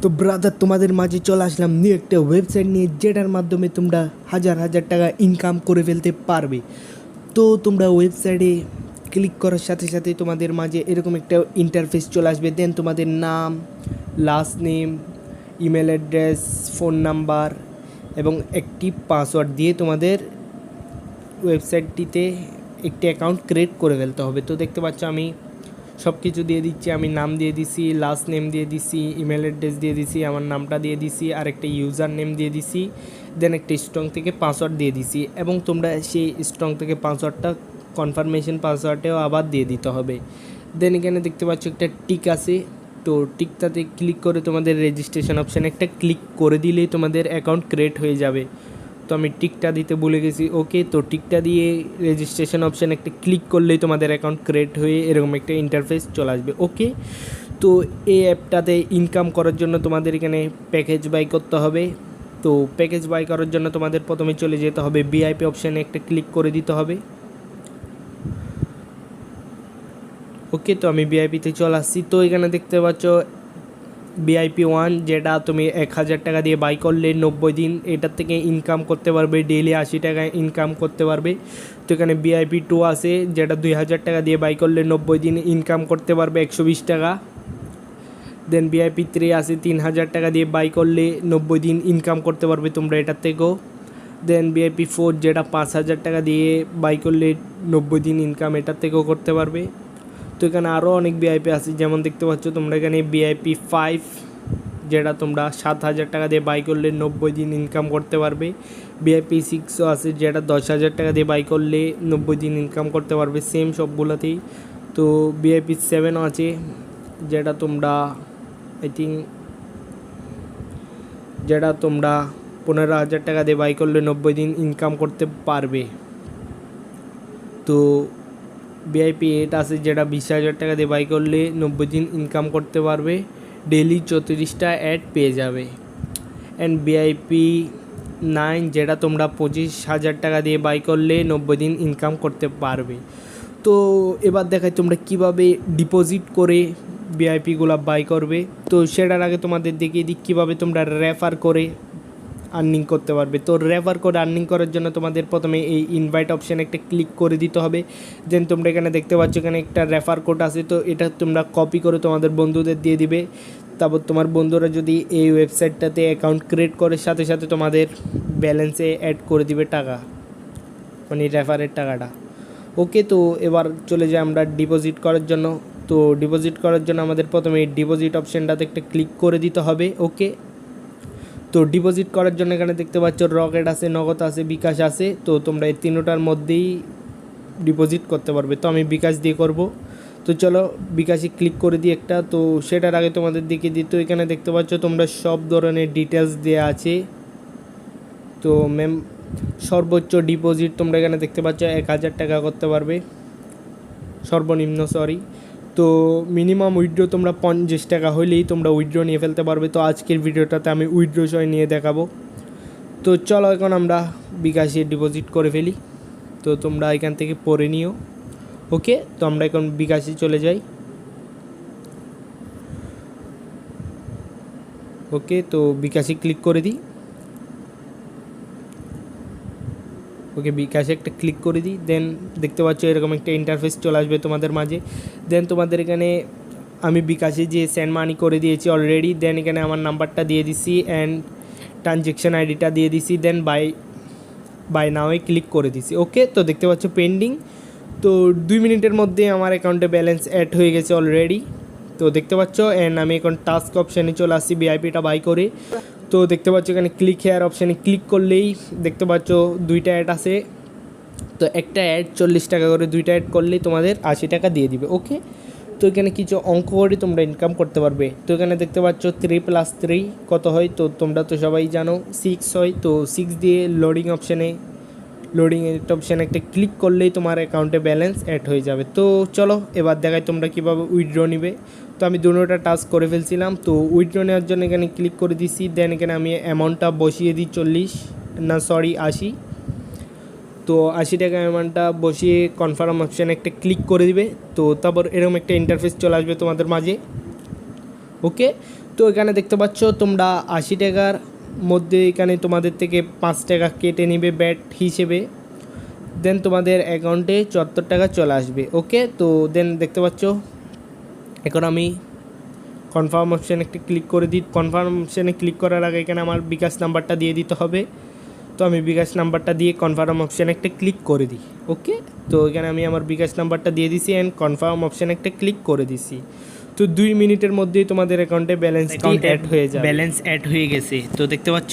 তো ব্রাদার তোমাদের মাঝে চলে আসলাম নিউ একটা ওয়েবসাইট নিয়ে যেটার মাধ্যমে তোমরা হাজার হাজার টাকা ইনকাম করে ফেলতে পারবে। তো তোমরা ওয়েবসাইটে ক্লিক করার সাথে সাথে তোমাদের মাঝে এরকম একটা ইন্টারফেস চলে আসবে। দেন তোমাদের নাম, last name, email address, phone number এবং একটি পাসওয়ার্ড দিয়ে তোমাদের ওয়েবসাইটটিতে একটি অ্যাকাউন্ট ক্রিয়েট করে ফেলতে হবে। তো দেখতে পাচ্ছ আমি সব কিছু দিয়ে দিচ্ছি। আমি নাম দিয়ে দিছি, লাস্ট নেম দিয়ে দিছি, ইমেল অ্যাড্রেস দিয়ে দিছি, আমার নামটা দিয়ে দিছি, আর একটা ইউজার নেম দিয়ে দিছি, দেন একটা স্ট্রং থেকে পাসওয়ার্ড দিয়ে দিছি। এবং তোমরা সেই স্ট্রং থেকে পাসওয়ার্ডটা কনফার্মেশন পাসওয়ার্ডেও আবার দিয়ে দিতে হবে। দেন এখানে দেখতে পাচ্ছ একটা টিক আছে, তো টিকটাতে ক্লিক করে তোমাদের রেজিস্ট্রেশন অপশানে একটা ক্লিক করে দিলেই তোমাদের অ্যাকাউন্ট ক্রিয়েট হয়ে যাবে। তো আমি টিকটা দিতে ভুলে গেছি। ওকে, তো টিকটা দিয়ে রেজিস্ট্রেশন অপশানে একটা ক্লিক করলেই তোমাদের অ্যাকাউন্ট ক্রিয়েট হয়ে এরকম একটা ইন্টারফেস চলে আসবে। ওকে, তো এই অ্যাপটাতে ইনকাম করার জন্য তোমাদের এখানে প্যাকেজ বাই করতে হবে। তো প্যাকেজ বাই করার জন্য তোমাদের প্রথমে চলে যেতে হবে ভিআইপি অপশানে একটা ক্লিক করে দিতে হবে। ওকে, তো আমি ভিআইপিতে চলে আসছি। তো এখানে দেখতে পাচ্ছ ভিআইপি 1 যেটা তুমি 1000 টাকা দিয়ে বাই করলে 90 দিন এটার থেকে ইনকাম করতে পারবে, ডেইলি 80 টাকা ইনকাম করতে পারবে। তো এখানে ভিআইপি 2 আছে যেটা 2000 টাকা দিয়ে বাই করলে 90 দিন ইনকাম করতে পারবে 120 টাকা। দেন ভিআইপি 3 আছে 3000 টাকা দিয়ে বাই করলে 90 দিন ইনকাম করতে পারবে তোমরা এটার থেকেও। দেন ভিআইপি 4 যেটা 5000 টাকা দিয়ে বাই করলে 90 দিন ইনকাম এটার থেকেও করতে পারবে। তো এখানে আরও অনেক ভিআইপি আছে, যেমন দেখতে পাচ্ছ তোমরা এখানে ভিআইপি 5 যেটা তোমরা 7000 টাকা দিয়ে বাই করলে 90 দিন ইনকাম করতে পারবে। ভিআইপি 6ও আছে যেটা 10000 টাকা দিয়ে বাই করলে 90 দিন ইনকাম করতে পারবে, সেম সবগুলোতেই। তো ভিআইপি 7ও আছে যেটা তোমরা আই থিঙ্ক যেটা তোমরা 15000 টাকা দিয়ে বাই করলে 90 দিন ইনকাম করতে পারবে। তো ভিআইপি 8 আছে যেটা 20000 টাকা দিয়ে বাই করলে 90 দিন ইনকাম করতে পারবে, ডেইলি 34টা অ্যাড পেয়ে যাবে। অ্যান্ড ভিআইপি 9 যেটা তোমরা 25000 টাকা দিয়ে বাই করলে 90 দিন ইনকাম করতে পারবে। তো এবার দেখাই তোমরা কিভাবে ডিপোজিট করে ভিআইপিগুলো বাই করবে। তো সেটার আগে তোমাদের দেখিয়ে দিই কীভাবে তোমরা রেফার করে আর্নিং করতে পারবে। তো রেফার করে আর্নিং করার জন্য তোমাদের প্রথমে এই ইনভাইট অপশানে একটা ক্লিক করে দিতে হবে। দেন তোমরা এখানে দেখতে পাচ্ছ এখানে একটা রেফার কোড আছে, তো এটা তোমরা কপি করে তোমাদের বন্ধুদের দিয়ে দিবে। তারপর তোমার বন্ধুরা যদি এই ওয়েবসাইটটাতে অ্যাকাউন্ট ক্রিয়েট করে সাথে সাথে তোমাদের ব্যালেন্সে অ্যাড করে দিবে টাকা, মানে রেফারের টাকাটা। ওকে, তো এবার চলে যাই আমরা ডিপোজিট করার জন্য। তো ডিপোজিট করার জন্য আমাদের প্রথমে এই ডিপোজিট অপশানটাতে একটা ক্লিক করে দিতে হবে। ওকে, তো ডিপোজিট করার জন্য এখানে দেখতে পাচ্ছ রকেট আছে, নগদ আছে, বিকাশ আছে। তো তোমরা এই তিনটার মধ্যেই ডিপোজিট করতে পারবে। তো আমি বিকাশ দিয়ে করব। তো চলো বিকাশে ক্লিক করে দিই একটা। তো সেটার আগে তোমাদের দিকে দিই, তো এখানে দেখতে পাচ্ছ তোমরা সব ধরনের ডিটেলস দেওয়া আছে। তো ম্যাম সর্বোচ্চ ডিপোজিট তোমরা এখানে দেখতে পাচ্ছ 1000 টাকা করতে পারবে সর্বনিম্ন, সরি। তো মিনিমাম উইথড্র তোমরা 50 টাকা হলেই তোমরা উইথড্র নিয়ে ফেলতে পারবে। তো আজকের ভিডিওটাতে আমি উইথড্র সহ নিয়ে দেখাবো। তো চলো এখন আমরা বিকাশে ডিপোজিট করে ফেলি। তো তোমরা এখান থেকে পড়ে নিও। ওকে, তো আমরা এখন বিকাশে চলে যাই। ওকে, তো বিকাশে ক্লিক করে দিই। ওকে, বিকাশে একটা ক্লিক করে দিই। দেন দেখতে পাচ্ছ এরকম একটা ইন্টারফেস চলে আসবে তোমাদের মাঝে। দেন তোমাদের এখানে আমি বিকাশে যে সেন্ড মানি করে দিয়েছি অলরেডি। দেন এখানে আমার নাম্বারটা দিয়ে দিছি অ্যান্ড ট্রানজ্যাকশান আইডিটা দিয়ে দিছি। দেন বাই নাওয়ে ক্লিক করে দিছি। ওকে, তো দেখতে পাচ্ছ পেন্ডিং। তো 2 মিনিটের মধ্যে আমার অ্যাকাউন্টে ব্যালেন্স অ্যাড হয়ে গেছে অলরেডি। তো দেখতে পাচ্ছ অ্যান্ড আমি এখন টাস্ক অপশানে চলে আসছি ভিআইপিটা বাই করে। তো দেখতে পাচ্ছ এখানে ক্লিক হেয়ার অপশানে ক্লিক করলেই দেখতে পাচ্ছ 2টা অ্যাড আছে। তো একটা অ্যাড 40 টাকা করে, 2টা অ্যাড করলেই তোমাদের 80 টাকা দিয়ে দিবে। ওকে, তো এখানে কিছু অঙ্ক করে তোমরা ইনকাম করতে পারবে। তো এখানে দেখতে পাচ্ছ 3 + 3 কত হয়, তো তোমরা তো সবাই জানো 6 হয়। তো 6 দিয়ে লোডিং অপশানে একটা ক্লিক করলেই তোমার অ্যাকাউন্টে ব্যালেন্স অ্যাড হয়ে যাবে। তো চলো এবার দেখাই তোমরা কীভাবে উইথড্র নিবে। তো আমি দুটোটা টাস্ক করে ফেলছিলাম। তো উইথড্র নেওয়ার জন্য এখানে ক্লিক করে দিছি। দেন এখানে আমি অ্যামাউন্টটা বসিয়ে দিই 80। তো 80 টাকা অ্যামাউন্টটা বসিয়ে কনফার্ম অপশানে একটা ক্লিক করে দিবে। তো তারপর এরকম একটা ইন্টারফেস চলে আসবে তোমাদের মাঝে। ওকে, তো এখানে দেখতে পাচ্ছ তোমরা 80 টাকার মধ্যে এখানে তোমাদের থেকে 5 টাকা কেটে নেবে ব্যাট হিসেবে, দেন তোমাদের অ্যাকাউন্টে 74 টাকা চলে আসবে। ওকে, তো দেন দেখতে পাচ্ছ এখন আমি কনফার্ম অপশানে একটা ক্লিক করে দিই। কনফার্ম অপশানে ক্লিক করার আগে এখানে আমার বিকাশ নাম্বারটা দিয়ে দিতে হবে। তো আমি বিকাশ নাম্বারটা দিয়ে কনফার্ম অপশানে একটা ক্লিক করে দিই। ওকে, তো এখানে আমি আমার বিকাশ নাম্বারটা দিয়ে দিছি অ্যান্ড কনফার্ম অপশানে একটা ক্লিক করে দিছি। তো 2 মিনিটের মধ্যেই তোমাদের অ্যাকাউন্টে ব্যালেন্স অ্যাড হয়ে গেছে। তো দেখতে পাচ্ছ